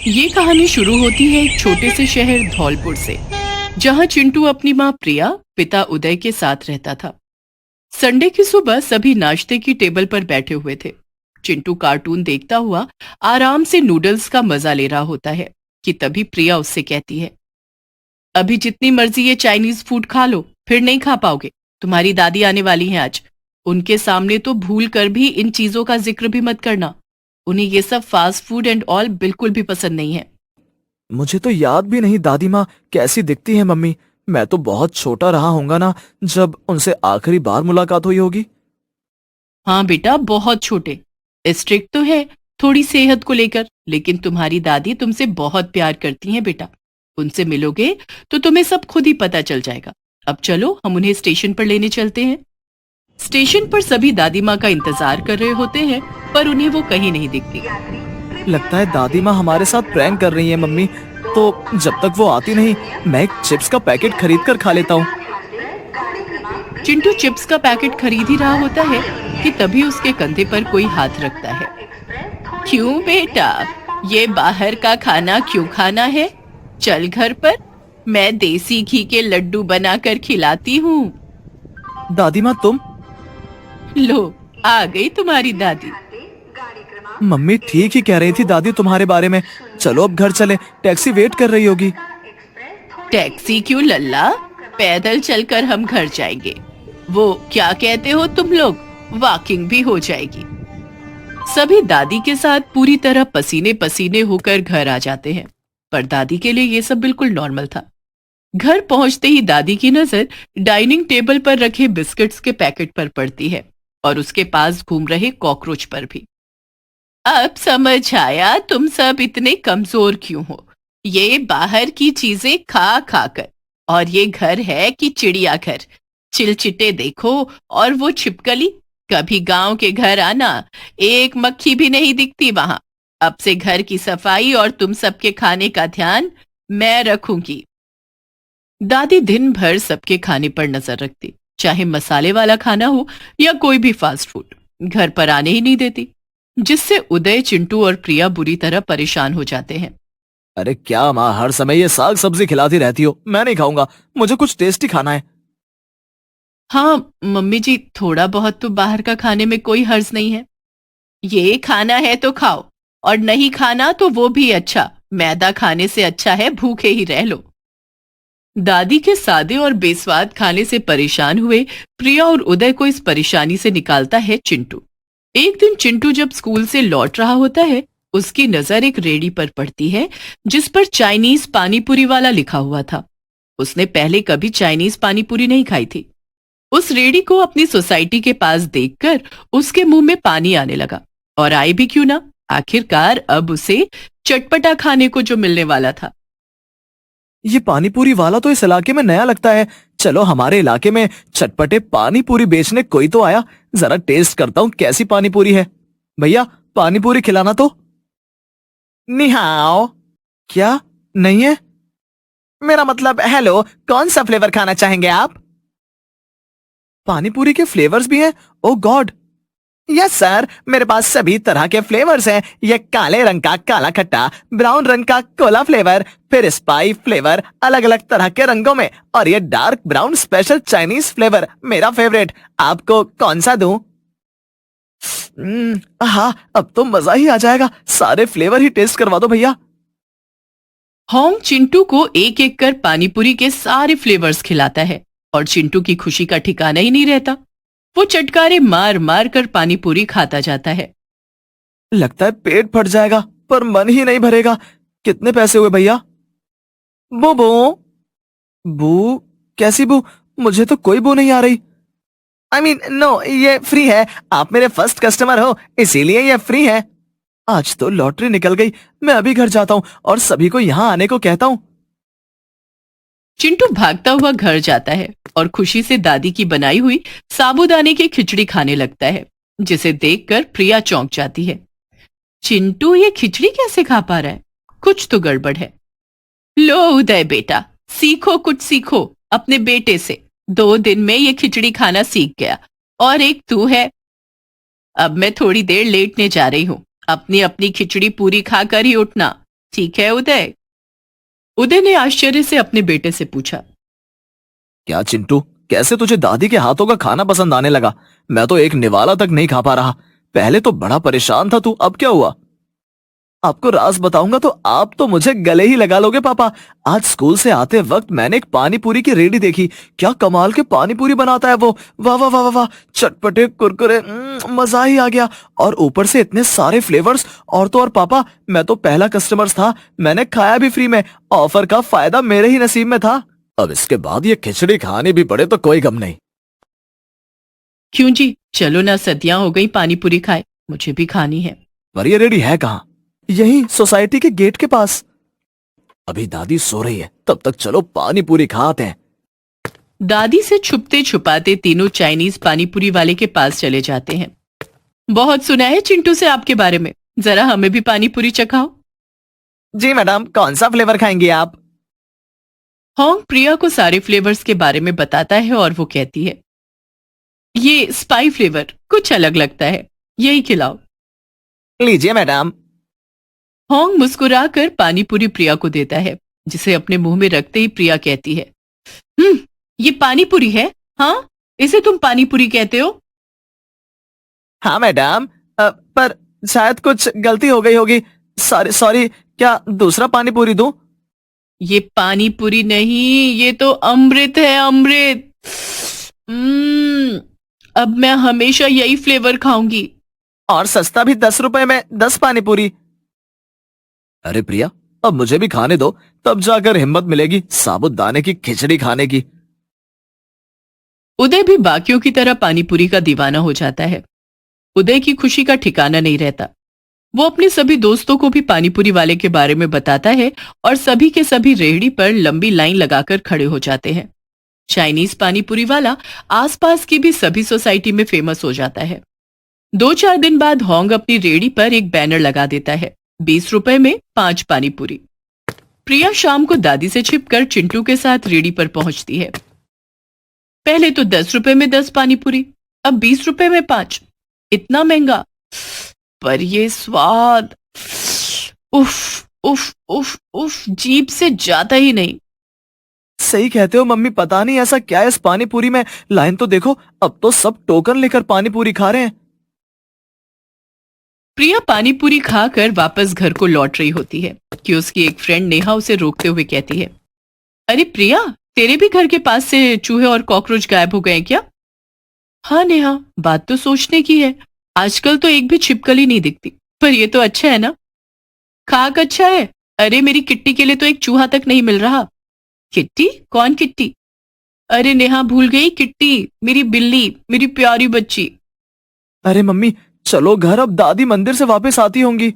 ये कहानी शुरू होती है एक छोटे से शहर धौलपुर से, जहां चिंटू अपनी माँ प्रिया, पिता उदय के साथ रहता था। संडे की सुबह सभी नाश्ते की टेबल पर बैठे हुए थे। चिंटू कार्टून देखता हुआ आराम से नूडल्स का मजा ले रहा होता है कि तभी प्रिया उससे कहती है, अभी जितनी मर्जी ये चाइनीज फूड खा लो, फिर नहीं खा पाओगे। तुम्हारी दादी आने वाली हैं आज। उनके सामने तो भूल कर भी इन चीजों का जिक्र भी मत करना। उन्हें ये सब फास्ट फूड एंड ऑल बिल्कुल भी पसंद नहीं है। मुझे तो याद भी नहीं दादी माँ कैसी दिखती है मम्मी। मैं तो बहुत छोटा रहा होऊंगा ना जब उनसे आखिरी बार मुलाकात हुई होगी। हाँ बेटा, बहुत छोटे। स्ट्रिक्ट तो है थोड़ी सेहत को लेकर, लेकिन तुम्हारी दादी तुमसे बहुत प्यार करती हैं बेटा। उनसे मिलोगे तो तुम्हें सब खुद ही पता चल जाएगा। अब चलो हम उन्हें स्टेशन पर लेने चलते हैं। स्टेशन पर सभी दादी माँ का इंतजार कर रहे होते हैं, पर उन्हें वो कहीं नहीं दिखती। लगता है दादी माँ हमारे साथ प्रैंक कर रही है मम्मी। तो जब तक वो आती नहीं मैं एक चिप्स का पैकेट खरीद कर खा लेता हूँ। चिंटू चिप्स का पैकेट खरीद ही रहा होता है कि तभी उसके कंधे पर कोई हाथ रखता है। क्यों बेटा, ये बाहर का खाना क्यों खाना है? चल घर पर, मैं देसी घी के लड्डू बनाकर खिलाती हूँ। दादी माँ तुम? लो, आ गई तुम्हारी दादी। मम्मी ठीक ही कह रही थी दादी तुम्हारे बारे में। चलो अब घर चले, टैक्सी वेट कर रही होगी। टैक्सी क्यों लल्ला, पैदल चलकर हम घर जाएंगे। वो क्या कहते हो तुम लोग, वॉकिंग भी हो जाएगी। सभी दादी के साथ पूरी तरह पसीने पसीने होकर घर आ जाते हैं, पर दादी के लिए ये सब बिल्कुल नॉर्मल था। घर पहुंचते ही दादी की नजर डाइनिंग टेबल पर रखे बिस्किट्स के पैकेट पर पड़ती है और उसके पास घूम रहे कॉकरोच पर भी। अब समझ आया तुम सब इतने कमजोर क्यों हो, ये बाहर की चीजें खा खाकर। और ये घर है कि चिड़ियाघर? चिलचिटे देखो और वो छिपकली। कभी गांव के घर आना, एक मक्खी भी नहीं दिखती वहां। अब से घर की सफाई और तुम सबके खाने का ध्यान मैं रखूंगी। दादी दिन भर सबके खाने पर नजर रखती, चाहे मसाले वाला खाना हो या कोई भी फास्ट फूड। घर पर आने ही नहीं देती, जिससे उदय, चिंटू और प्रिया बुरी तरह परेशान हो जाते हैं। अरे क्या माँ, हर समय ये साग सब्जी खिलाती रहती हो। मैं नहीं खाऊंगा, मुझे कुछ टेस्टी खाना है। हाँ मम्मी जी, थोड़ा बहुत तो बाहर का खाने में कोई हर्ज नहीं है। ये खाना है तो खाओ, और नहीं खाना तो वो भी अच्छा। मैदा खाने से अच्छा है भूखे ही रह लो। दादी के सादे और बेस्वाद खाने से परेशान हुए प्रिया और उदय को इस परेशानी से निकालता है चिंटू। एक दिन चिंटू जब स्कूल से लौट रहा होता है, उसकी नजर एक रेडी पर पड़ती है जिस पर चाइनीज पानीपुरी वाला लिखा हुआ था। उसने पहले कभी चाइनीज पानीपुरी नहीं खाई थी। उस रेडी को अपनी सोसाइटी के पास देखकर उसके मुंह में पानी आने लगा, और आए भी क्यों ना, आखिरकार अब उसे चटपटा खाने को जो मिलने वाला था। ये पानीपुरी वाला तो इस इलाके में नया लगता है। चलो हमारे इलाके में चटपटे पानीपुरी बेचने कोई तो आया, जरा टेस्ट करता हूँ कैसी पानीपुरी है। भैया पानीपुरी खिलाना तो। निहाओ। क्या नहीं है? मेरा मतलब हेलो, कौन सा फ्लेवर खाना चाहेंगे आप? पानीपुरी के फ्लेवर्स भी हैं? ओह गॉड। यस सर, मेरे पास सभी तरह के फ्लेवर्स हैं। ये काले रंग का काला खट्टा, ब्राउन रंग का कोला फ्लेवर, फिर स्पाई फ्लेवर अलग अलग तरह के रंगों में, और ये dark brown special Chinese flavour मेरा फेवरेट। आपको कौन सा दूं? हाँ, अब तो मजा ही आ जाएगा। सारे फ्लेवर ही टेस्ट करवा दो भैया। होंग चिंटू को एक एक कर पानीपुरी के सारे फ्लेवर्स खिलाता है, और चिंटू की खुशी का ठिकाना ही नहीं रहता। वो चटकारे मार मार कर पानीपुरी खाता जाता है। लगता है पेट फट जाएगा, पर मन ही नहीं भरेगा। कितने पैसे हुए भैया? बू बू। बू? कैसी बू? मुझे तो कोई बू नहीं आ रही। आई मीन नो, ये फ्री है। आप मेरे फर्स्ट कस्टमर हो, इसीलिए ये फ्री है। आज तो लॉटरी निकल गई। मैं अभी घर जाता हूँ और सभी को यहाँ आने को कहता हूँ। चिंटू भागता हुआ घर जाता है और खुशी से दादी की बनाई हुई साबूदाने की खिचड़ी खाने लगता है, जिसे देखकर प्रिया चौंक जाती है। चिंटू ये खिचड़ी कैसे खा पा रहा है? कुछ तो गड़बड़ है। लो उदय बेटा, सीखो, कुछ सीखो अपने बेटे से। 2 दिन में ये खिचड़ी खाना सीख गया, और एक तू है। अब मैं थोड़ी देर लेटने जा रही हूँ। अपनी अपनी खिचड़ी पूरी खाकर ही उठना, ठीक है उदय। उदय ने आश्चर्य से अपने बेटे से पूछा। क्या चिंटू, कैसे तुझे दादी के हाथों का खाना पसंद आने लगा? मैं तो एक निवाला तक नहीं खा पा रहा। पहले तो बड़ा परेशान था तू, अब क्या हुआ? आपको राज बताऊंगा तो आप तो मुझे गले ही लगा लोगे पापा। आज स्कूल से आते वक्त मैंने एक पानी पूरी की रेडी देखी। क्या कमाल के पानी पूरी बनाता है वो। वाह वाह वाह वाह वाह, चटपटे कुरकुरे, मजा ही आ गया। और ऊपर से इतने सारे फ्लेवर्स। और तो और पापा, मैं तो पहला कस्टमर था, मैंने खाया भी फ्री में। ऑफर का फायदा मेरे ही नसीब में था। अब इसके बाद ये खिचड़ी खानी भी पड़े तो कोई गम नहीं। क्यों जी, चलो ना, सदियां हो गई पानी पूरी खाए, मुझे भी खानी है। पर ये रेडी है कहाँ? यही सोसाइटी के गेट के पास। अभी दादी सो रही है, तब तक चलो पानी पूरी खाते हैं। दादी से छुपते छुपाते तीनों चाइनीज पानी पूरी वाले के पास चले जाते हैं। बहुत सुना है चिंटू से आपके बारे में, जरा हमें भी पानी पूरी चखाओ। जी मैडम, कौन सा फ्लेवर खाएंगी आप? होंग प्रिया को सारे फ्लेवर्स के बारे में बताता है और वो कहती है, ये स्पाई फ्लेवर कुछ अलग लगता है, यही खिलाओ। लीजिए मैडम। होंग मुस्कुराकर पानी पूरी प्रिया को देता है, जिसे अपने मुंह में रखते ही प्रिया कहती है, ये पानी पूरी है? हाँ, इसे तुम पानी पूरी कहते हो? हाँ मैडम, पर शायद कुछ गलती हो गई होगी। सॉरी सॉरी, क्या दूसरा पानी पूरी दूं? ये पानी पूरी नहीं, ये तो अमृत है, अमृत। अब मैं हमेशा यही फ्लेवर खाऊंगी। और सस्ता भी, 10 रुपए में 10 पानी पूरी। अरे प्रिया, अब मुझे भी खाने दो, तब जाकर हिम्मत मिलेगी साबूदाने की खिचड़ी खाने की। उदय भी बाकियों की तरह पानी पूरी का दीवाना हो जाता है। उदय की खुशी का ठिकाना नहीं रहता। वो अपने सभी दोस्तों को भी पानी पूरी वाले के बारे में बताता है और सभी के सभी रेहड़ी पर लंबी लाइन लगाकर खड़े हो जाते हैं। चाइनीज पानी पूरी वाला आसपास की भी सभी सोसाइटी में फेमस हो जाता है। 2-4 दिन बाद होंग अपनी रेहड़ी पर एक बैनर लगा देता है, 20 रुपए में 5 पानी पूरी। प्रिया शाम को दादी से छिपकर चिंटू के साथ रेहड़ी पर पहुंचती है। पहले तो 10 रुपए में 10 पानी पूरी, अब 20 रुपए में 5। इतना महंगा, पर ये स्वाद, उफ उफ उफ उफ, जीभ से जाता ही नहीं। सही कहते हो मम्मी, पता नहीं ऐसा क्या है इस पानी पूरी में। लाइन तो देखो, अब तो सब टोकन लेकर पानी पूरी खा रहे हैं। प्रिया पानी पूरी खाकर वापस घर को लौट रही होती है कि उसकी एक फ्रेंड नेहा उसे रोकते हुए कहती है, अरे प्रिया, तेरे भी घर के पास से चूहे और कॉकरोच गायब हो गए क्या? हाँ नेहा, बात तो सोचने की है, आजकल तो एक भी छिपकली नहीं दिखती। पर ये तो अच्छा है ना? खाक अच्छा है। अरे मेरी किट्टी के लिए तो एक चूहा तक नहीं मिल रहा। किट्टी? कौन किट्टी? अरे नेहा, भूल गई, किट्टी, मेरी बिल्ली, मेरी प्यारी बच्ची। अरे मम्मी, चलो घर, अब दादी मंदिर से वापस आती होंगी।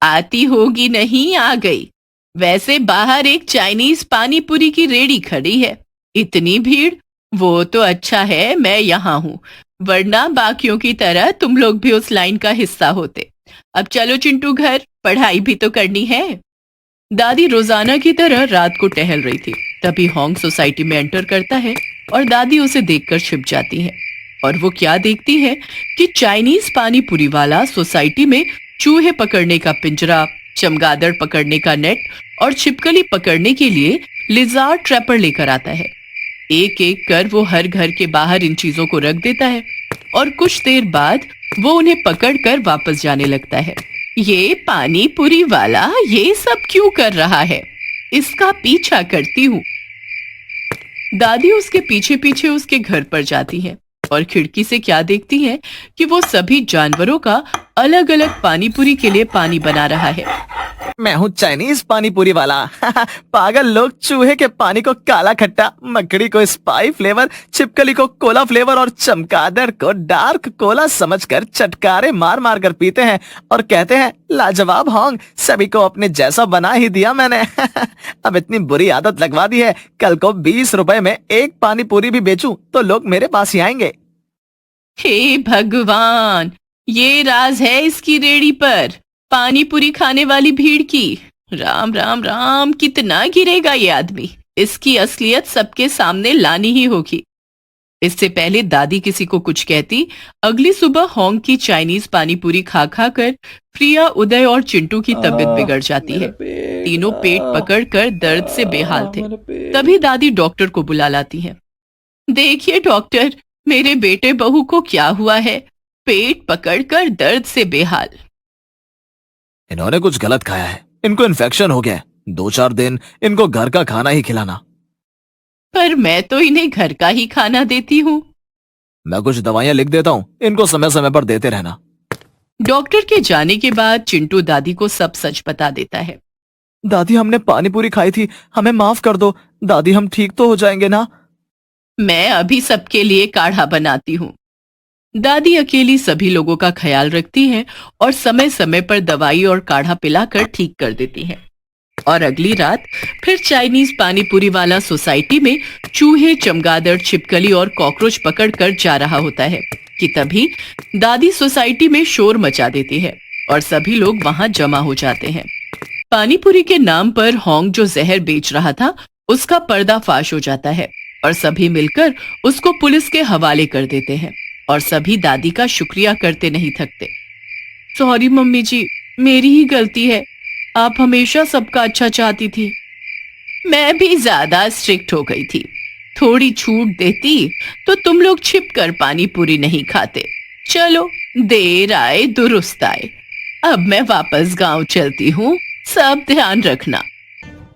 आती होगी नहीं, आ गई। वैसे बाहर एक चाइनीज पानी पूरी की रेडी खड़ी है, इतनी भीड़। वो तो अच्छा है मैं यहाँ हूँ, वरना बाकियों की तरह तुम लोग भी उस लाइन का हिस्सा होते। अब चलो चिंटू घर, पढ़ाई भी तो करनी है। दादी रोजाना की तरह रात को टहल रही थी, तभी होंग सोसाइटी में एंटर करता है और दादी उसे देखकर छिप जाती है। और वो क्या देखती है कि चाइनीज पानी पूरी वाला सोसाइटी में चूहे पकड़ने का पिंजरा, चमगादड़ पकड़ने का नेट और छिपकली पकड़ने के लिए लिजार्ड ट्रैपर लेकर आता है। एक एक कर वो हर घर के बाहर इन चीजों को रख देता है और कुछ देर बाद वो उन्हें पकड़कर वापस जाने लगता है। ये पानी पूरी वाला ये सब क्यों कर रहा है? इसका पीछा करती हूँ। दादी उसके पीछे पीछे उसके घर पर जाती है और खिड़की से क्या देखती है कि वो सभी जानवरों का अलग अलग पानी पूरी के लिए पानी बना रहा है। मैं हूँ चाइनीज पानी पूरी वाला। पागल लोग चूहे के पानी को काला खट्टा, मकड़ी को स्पाई फ्लेवर, छिपकली को कोला फ्लेवर और चमगादड़ को डार्क कोला समझकर चटकारे मार मार कर पीते हैं और कहते हैं, लाजवाब होंग, सभी को अपने जैसा बना ही दिया मैंने। अब इतनी बुरी आदत लगवा दी है, कल को 20 रुपए में एक पानी पूरी भी बेचूं तो लोग मेरे पास ही आएंगे। हे भगवान, ये राज है इसकी रेड़ी पर, पानी पूरी खाने वाली भीड़ की। राम राम राम, कितना गिरेगा ये आदमी, इसकी असलियत सबके सामने लानी ही होगी। इससे पहले दादी किसी को कुछ कहती, अगली सुबह होंग की चाइनीज पानी पूरी खा खा कर प्रिया, उदय और चिंटू की तबीयत बिगड़ जाती है। तीनों पेट पकड़कर दर्द से बेहाल थे। तभी दादी डॉक्टर को बुला लाती है। देखिए डॉक्टर, मेरे बेटे बहू को क्या हुआ है, पेट पकड़कर दर्द से बेहाल। इन्होंने कुछ गलत खाया है, इनको इन्फेक्शन हो गया है। 2-4 दिन इनको घर का खाना ही खिलाना। पर मैं तो इन्हें घर का ही खाना देती हूँ। मैं कुछ दवाइयां लिख देता हूँ, इनको समय समय पर देते रहना। डॉक्टर के जाने के बाद चिंटू दादी को सब सच बता देता है। दादी, हमने पानी पूरी खाई थी, हमें माफ कर दो। दादी, हम ठीक तो हो जाएंगे ना? मैं अभी सबके लिए काढ़ा बनाती हूँ। दादी अकेली सभी लोगों का ख्याल रखती है और समय समय पर दवाई और काढ़ा पिलाकर ठीक कर देती है। और अगली रात फिर चाइनीज पानी पूरी वाला सोसाइटी में चूहे, चमगादड़, छिपकली और कॉकरोच पकड़कर जा रहा होता है कि तभी दादी सोसाइटी में शोर मचा देती है और सभी लोग वहां जमा हो जाते हैं। पानी पूरी के नाम पर होंग जो जहर बेच रहा था, उसका पर्दाफाश हो जाता है और सभी मिलकर उसको पुलिस के हवाले कर देते हैं और सभी दादी का शुक्रिया करते नहीं थकते। सॉरी मम्मी जी, मेरी ही गलती है, आप हमेशा सबका अच्छा चाहती थी। मैं भी ज्यादा स्ट्रिक्ट हो गई थी। थोड़ी छूट देती तो तुम लोग छिप कर पानी पूरी नहीं खाते। चलो, देर आए दुरुस्त आए। अब मैं वापस गांव चलती हूँ, सब ध्यान रखना।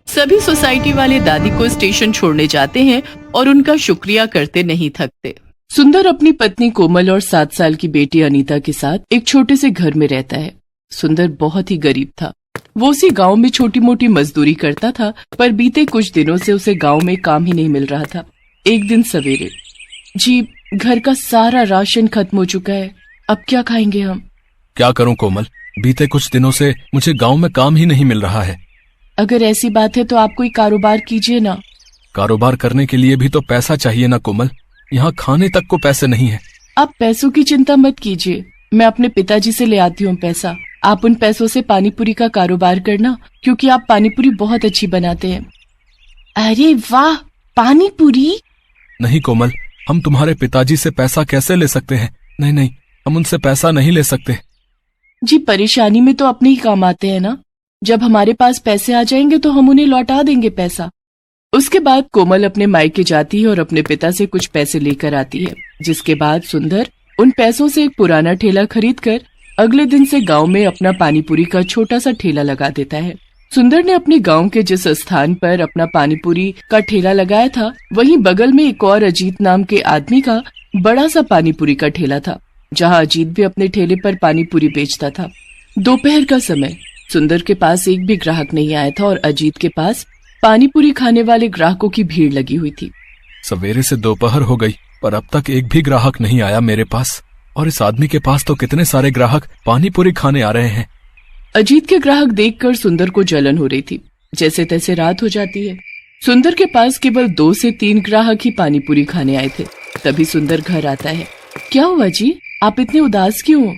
सभी सोसाइटी वाले दादी को स्टेशन छोड़ने जाते हैं और उनका शुक्रिया करते नहीं थकते। सुंदर अपनी पत्नी कोमल और 7 साल की बेटी अनीता के साथ एक छोटे से घर में रहता है। सुंदर बहुत ही गरीब था। वो उसी गांव में छोटी मोटी मजदूरी करता था, पर बीते कुछ दिनों से उसे गांव में काम ही नहीं मिल रहा था। एक दिन सवेरे, जी, घर का सारा राशन खत्म हो चुका है, अब क्या खाएंगे हम? क्या करूं कोमल, बीते कुछ दिनों से मुझे गांव में काम ही नहीं मिल रहा है। अगर ऐसी बात है तो आप कोई कारोबार कीजिए ना। कारोबार करने के लिए भी तो पैसा चाहिए ना कोमल, यहाँ खाने तक को पैसे नहीं है। आप पैसों की चिंता मत कीजिए, मैं अपने पिताजी से ले आती हूँ पैसा। आप उन पैसों से पानीपुरी का कारोबार करना, क्योंकि आप पानीपुरी बहुत अच्छी बनाते हैं। अरे वाह, पानीपुरी? नहीं कोमल, हम तुम्हारे पिताजी से पैसा कैसे ले सकते हैं? नहीं नहीं, हम उनसे पैसा नहीं ले सकते। जी, परेशानी में तो अपने ही काम आते हैं ना। जब हमारे पास पैसे आ जाएंगे तो हम उन्हें लौटा देंगे पैसा। उसके बाद कोमल अपने मायके जाती है और अपने पिता से कुछ पैसे लेकर आती है, जिसके बाद सुंदर उन पैसों से एक पुराना ठेला खरीदकर अगले दिन से गांव में अपना पानीपुरी का छोटा सा ठेला लगा देता है। सुंदर ने अपने गांव के जिस स्थान पर अपना पानीपुरी का ठेला लगाया था, वहीं बगल में एक और अजीत नाम के आदमी का बड़ा सा पानीपुरी का ठेला था, जहां अजीत भी अपने ठेले पर पानीपुरी बेचता था। दोपहर का समय, सुंदर के पास एक भी ग्राहक नहीं आया था और अजीत के पास पानीपुरी खाने वाले ग्राहकों की भीड़ लगी हुई थी। सवेरे से दोपहर हो गई, पर अब तक एक भी ग्राहक नहीं आया मेरे पास, और इस आदमी के पास तो कितने सारे ग्राहक पानीपुरी खाने आ रहे हैं। अजीत के ग्राहक देखकर सुंदर को जलन हो रही थी। जैसे तैसे रात हो जाती है। सुंदर के पास केवल 2 से 3 ग्राहक ही पानीपुरी खाने आए थे। तभी सुंदर घर आता है। क्या हुआ जी, आप इतने उदास क्यों हो?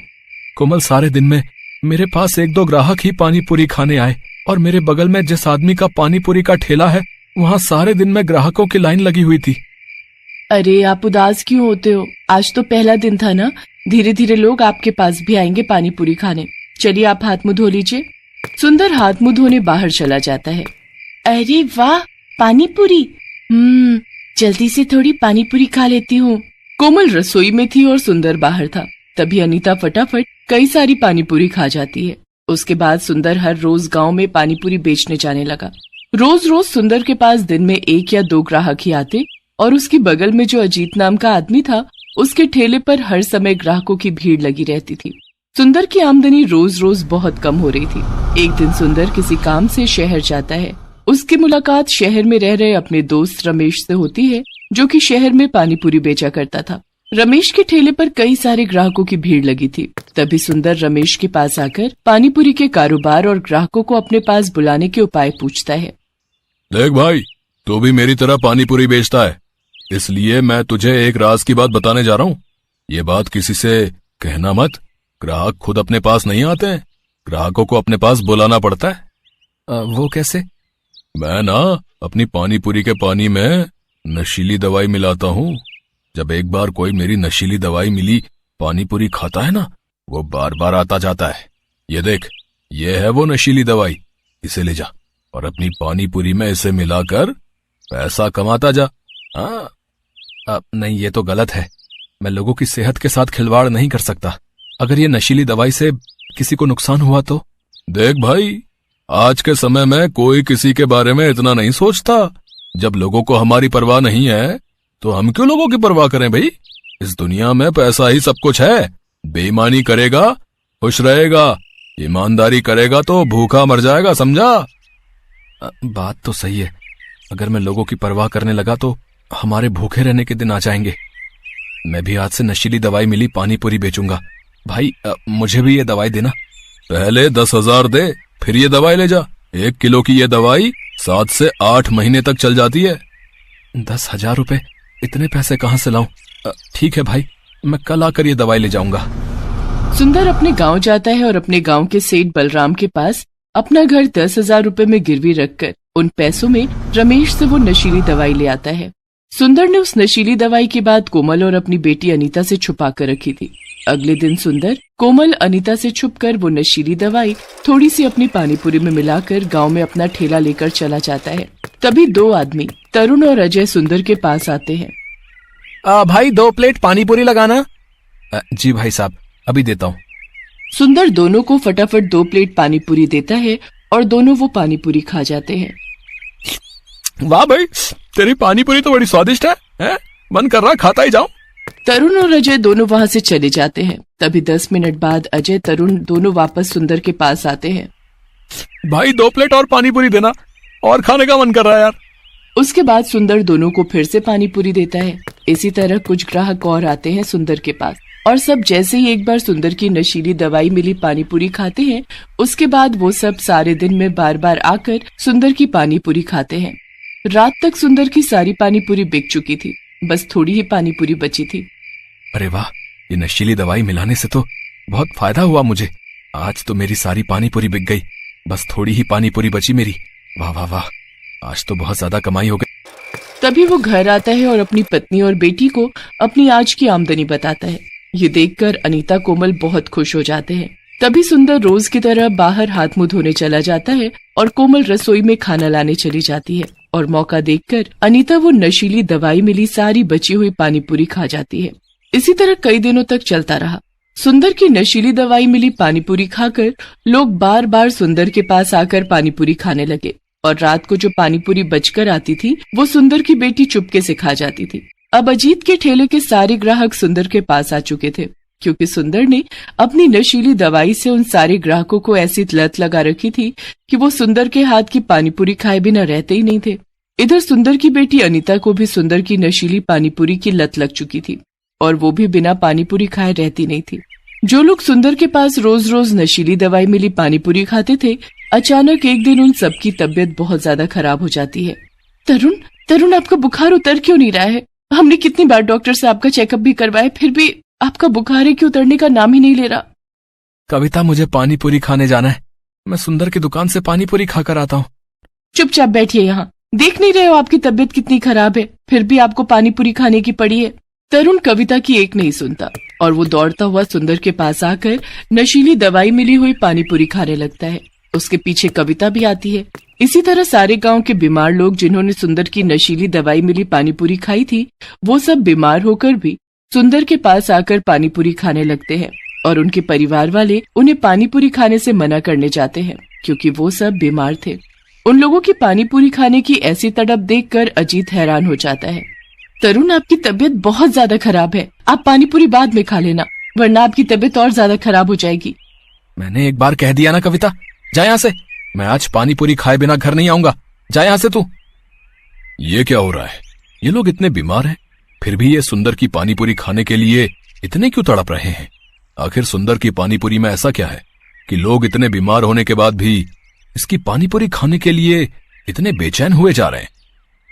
कोमल, सारे दिन में मेरे पास 1-2 ग्राहक ही पानीपुरी खाने आए, और मेरे बगल में जिस आदमी का पानीपुरी का ठेला है, वहाँ सारे दिन में ग्राहकों की लाइन लगी हुई थी। अरे, आप उदास क्यों होते हो? आज तो पहला दिन था ना, धीरे धीरे लोग आपके पास भी आएंगे पानीपुरी खाने। चलिए, आप हाथ मुंह धो लीजिए। सुंदर हाथ मुंह धोने बाहर चला जाता है। अरे वाह, पानीपुरी, जल्दी से थोड़ी पानीपुरी खा लेती हूँ। कोमल रसोई में थी और सुंदर बाहर था। तभी अनीता फटाफट कई सारी पानीपुरी खा जाती है। उसके बाद सुंदर हर रोज गांव में पानीपुरी बेचने जाने लगा। रोज रोज सुंदर के पास दिन में 1 या 2 ग्राहक ही आते और उसकी बगल में जो अजीत नाम का आदमी था, उसके ठेले पर हर समय ग्राहकों की भीड़ लगी रहती थी। सुंदर की आमदनी रोज रोज बहुत कम हो रही थी। एक दिन सुंदर किसी काम से शहर जाता है। उसकी मुलाकात शहर में रह रहे अपने दोस्त रमेश से होती है, जो कि शहर में पानीपुरी बेचा करता था। रमेश के ठेले पर कई सारे ग्राहकों की भीड़ लगी थी। तभी सुंदर रमेश के पास आकर पानीपुरी के कारोबार और ग्राहकों को अपने पास बुलाने के उपाय पूछता है। देख भाई, तू भी मेरी तरह पानीपुरी बेचता है, इसलिए मैं तुझे एक राज की बात बताने जा रहा हूँ। ये बात किसी से कहना मत। ग्राहक खुद अपने पास नहीं आते हैं, ग्राहकों को अपने पास बुलाना पड़ता है। वो कैसे? मैं ना अपनी पानीपुरी के पानी में नशीली दवाई मिलाता हूँ। जब एक बार कोई मेरी नशीली दवाई मिली पानी पूरी खाता है ना, वो बार बार आता जाता है। ये देख, ये है वो नशीली दवाई, इसे ले जा और अपनी पानी पूरी में इसे मिलाकर पैसा कमाता जा। हाँ, नहीं, ये तो गलत है। मैं लोगों की सेहत के साथ खिलवाड़ नहीं कर सकता। अगर ये नशीली दवाई से किसी को नुकसान हुआ तो? देख भाई, आज के समय में कोई किसी के बारे में इतना नहीं सोचता। जब लोगों को हमारी परवाह नहीं है तो हम क्यों लोगों की परवाह करें भाई? इस दुनिया में पैसा ही सब कुछ है। बेईमानी करेगा खुश रहेगा, ईमानदारी करेगा तो भूखा मर जाएगा, समझा? बात तो सही है। अगर मैं लोगों की परवाह करने लगा तो हमारे भूखे रहने के दिन आ जाएंगे। मैं भी आज से नशीली दवाई मिली पानी पूरी बेचूंगा। भाई, मुझे भी ये दवाई देना। पहले 10,000 दे, फिर ये दवाई ले जा। 1 किलो की ये दवाई 7 से 8 महीने तक चल जाती है। 10,000 रुपए? इतने पैसे कहाँ से लाऊं? ठीक है भाई, मैं कल आकर ये दवाई ले जाऊंगा। सुंदर अपने गांव जाता है और अपने गांव के सेठ बलराम के पास अपना घर 10,000 रुपए में गिरवी रखकर उन पैसों में रमेश से वो नशीली दवाई ले आता है। सुंदर ने उस नशीली दवाई की बात कोमल और अपनी बेटी अनीता से छुपा कर रखी थी। अगले दिन सुंदर कोमल अनीता से छुपकर वो नशीली दवाई थोड़ी सी अपनी पानीपुरी में मिलाकर गांव में अपना ठेला लेकर चला जाता है। तभी 2 आदमी तरुण और अजय सुंदर के पास आते हैं। भाई 2 प्लेट पानीपुरी लगाना। जी भाई साहब, अभी देता हूँ। सुंदर दोनों को फटाफट 2 प्लेट पानीपुरी देता है और दोनों वो पानीपुरी खा जाते हैं। वाह भाई, तेरी पानीपुरी तो बड़ी स्वादिष्ट है? मन कर रहा खाता ही जाऊं। तरुण और अजय दोनों वहाँ से चले जाते हैं। तभी 10 मिनट बाद अजय तरुण दोनों वापस सुंदर के पास आते हैं। भाई 2 प्लेट और पानीपुरी देना, और खाने का मन कर रहा है यार। उसके बाद सुंदर दोनों को फिर से पानीपुरी देता है। इसी तरह कुछ ग्राहक और आते हैं सुंदर के पास और सब जैसे ही एक बार सुंदर की नशीली दवाई मिली पानीपुरी खाते हैं, उसके बाद वो सब सारे दिन में बार बार आकर सुंदर की पानीपुरी खाते हैं। रात तक सुंदर की सारी पानीपुरी बिक चुकी थी, बस थोड़ी ही पानीपुरी बची थी। अरे वाह, ये नशीली दवाई मिलाने से तो बहुत फायदा हुआ मुझे। आज तो मेरी सारी पानीपुरी बिक गई, बस थोड़ी ही पानीपुरी बची मेरी। वाह वाह वाह, आज तो बहुत ज्यादा कमाई हो गई। तभी वो घर आता है और अपनी पत्नी और बेटी को अपनी आज की आमदनी बताता है। ये देखकर अनीता कोमल बहुत खुश हो जाते हैं। तभी सुंदर रोज की तरह बाहर हाथ मुंह धोने चला जाता है और कोमल रसोई में खाना लाने चली जाती है और मौका देखकर अनीता वो नशीली दवाई मिली सारी बची हुई पानीपुरी खा जाती है। इसी तरह कई दिनों तक चलता रहा। सुंदर की नशीली दवाई मिली पानीपुरी खाकर लोग बार बार सुंदर के पास आकर पानीपुरी खाने लगे और रात को जो पानीपुरी बचकर आती थी वो सुंदर की बेटी चुपके से खा जाती थी। अब अजीत के ठेले के सारे ग्राहक सुंदर के पास आ चुके थे, क्योंकि सुंदर ने अपनी नशीली दवाई से उन सारे ग्राहकों को ऐसी लत लगा रखी थी कि वो सुंदर के हाथ की पानीपुरी खाए बिना रहते ही नहीं थे। इधर सुंदर की बेटी अनीता को भी सुंदर की नशीली पानीपुरी की लत लग चुकी थी और वो भी बिना पानीपुरी खाए रहती नहीं थी। जो लोग सुंदर के पास रोज रोज नशीली दवाई मिली पानीपुरी खाते थे, अचानक एक दिन उन सबकी तबीयत बहुत ज्यादा खराब हो जाती है। तरुण आपका बुखार उतर क्यों नहीं रहा है? हमने कितनी बार डॉक्टर से आपका चेकअप भी करवाया, फिर भी आपका बुखार है कि उतरने का नाम ही नहीं ले रहा। कविता, मुझे पानीपुरी खाने जाना है। मैं सुंदर की दुकान से पानीपुरी खाकर आता हूँ। चुपचाप बैठिए यहाँ। देख नहीं रहे हो आपकी तबीयत कितनी खराब है, फिर भी आपको पानीपुरी खाने की पड़ी है। तरुण कविता की एक नहीं सुनता और वो दौड़ता हुआ सुंदर के पास आकर नशीली दवाई मिली हुई पानीपुरी खाने लगता है। उसके पीछे कविता भी आती है। इसी तरह सारे गांव के बीमार लोग जिन्होंने सुंदर की नशीली दवाई मिली पानीपुरी खाई थी, वो सब बीमार होकर भी सुंदर के पास आकर पानीपुरी खाने लगते हैं और उनके परिवार वाले उन्हें पानीपुरी खाने से मना करने जाते हैं, क्योंकि वो सब बीमार थे। उन लोगों की पानीपुरी खाने की ऐसी तड़प देखकर अजीत हैरान हो जाता है। तरुण, आपकी तबीयत बहुत ज्यादा खराब है, आप पानीपुरी बाद में खा लेना, वरना आपकी तबीयत और ज्यादा खराब हो जाएगी। मैंने एक बार कह दिया ना कविता, जा यहाँ से। मैं आज पानीपुरी खाए बिना घर नहीं आऊंगा। जा यहाँ से तू। ये क्या हो रहा है? ये लोग इतने बीमार हैं, फिर भी ये सुंदर की पानीपुरी खाने के लिए इतने क्यों तड़प रहे हैं? आखिर सुंदर की पानीपुरी में ऐसा क्या है कि लोग इतने बीमार होने के बाद भी इसकी पानीपुरी खाने के लिए इतने बेचैन हुए जा रहे हैं?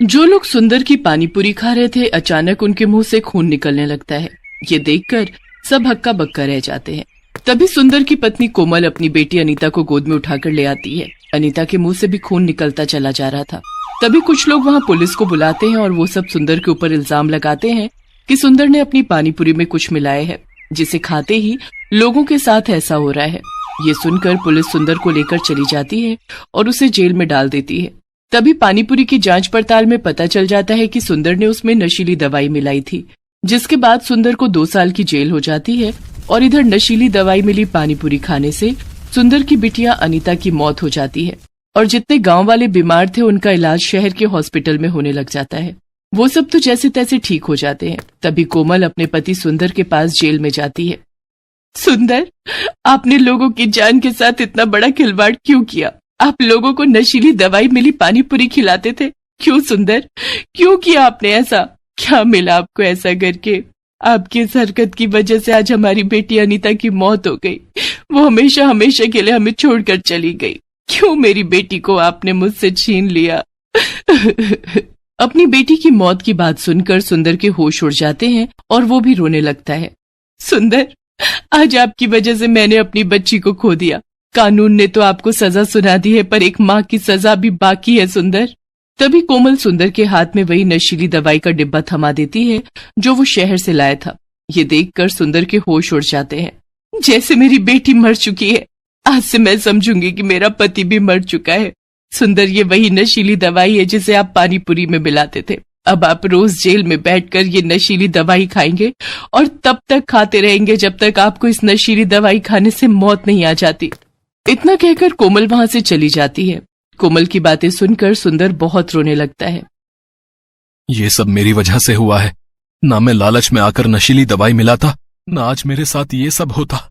जो लोग सुंदर की पानीपुरी खा रहे थे, अचानक उनके मुंह से खून निकलने लगता है। ये देखकर सब हक्का बक्का रह जाते हैं। तभी सुंदर की पत्नी कोमल अपनी बेटी अनीता को गोद में उठाकर ले आती है। अनीता के मुंह से भी खून निकलता चला जा रहा था। तभी कुछ लोग वहाँ पुलिस को बुलाते हैं और वो सब सुंदर के ऊपर इल्जाम लगाते हैं कि सुंदर ने अपनी पानीपुरी में कुछ मिलाया है, जिसे खाते ही लोगों के साथ ऐसा हो रहा है। ये सुनकर पुलिस सुंदर को लेकर चली जाती है और उसे जेल में डाल देती है। तभी पानीपुरी की जांच पड़ताल में पता चल जाता है कि सुंदर ने उसमें नशीली दवाई मिलाई थी, जिसके बाद सुंदर को 2 साल की जेल हो जाती है। और इधर नशीली दवाई मिली पानीपुरी खाने से सुंदर की बिटिया अनीता की मौत हो जाती है और जितने गांव वाले बीमार थे उनका इलाज शहर के हॉस्पिटल में होने लग जाता है। वो सब तो जैसे तैसे ठीक हो जाते हैं। तभी कोमल अपने पति सुंदर के पास जेल में जाती है। सुंदर, आपने लोगों की जान के साथ इतना बड़ा खिलवाड़ क्यों किया? आप लोगों को नशीली दवाई मिली पानीपुरी खिलाते थे। क्यों सुंदर, क्यों किया आपने ऐसा? क्या मिला आपको ऐसा करके? आपकी इस हरकत की वजह से आज हमारी बेटी अनीता की मौत हो गई। वो हमेशा हमेशा के लिए हमें छोड़कर चली गई। क्यों मेरी बेटी को आपने मुझसे छीन लिया? अपनी बेटी की मौत की बात सुनकर सुंदर के होश उड़ जाते हैं और वो भी रोने लगता है। सुंदर, आज आपकी वजह से मैंने अपनी बच्ची को खो दिया। कानून ने तो आपको सजा सुना दी है, पर एक माँ की सजा भी बाकी है सुंदर। तभी कोमल सुंदर के हाथ में वही नशीली दवाई का डिब्बा थमा देती है जो वो शहर से लाया था। ये देखकर सुंदर के होश उड़ जाते हैं। जैसे मेरी बेटी मर चुकी है, आज से मैं समझूंगी कि मेरा पति भी मर चुका है। सुंदर, ये वही नशीली दवाई है जिसे आप पानीपुरी में मिलाते थे। अब आप रोज जेल में बैठकर ये नशीली दवाई खाएंगे और तब तक खाते रहेंगे जब तक आपको इस नशीली दवाई खाने से मौत नहीं आ जाती। इतना कहकर कोमल वहां से चली जाती है। कोमल की बातें सुनकर सुंदर बहुत रोने लगता है। ये सब मेरी वजह से हुआ है। ना मैं लालच में आकर नशीली दवाई मिलाता, ना आज मेरे साथ ये सब होता।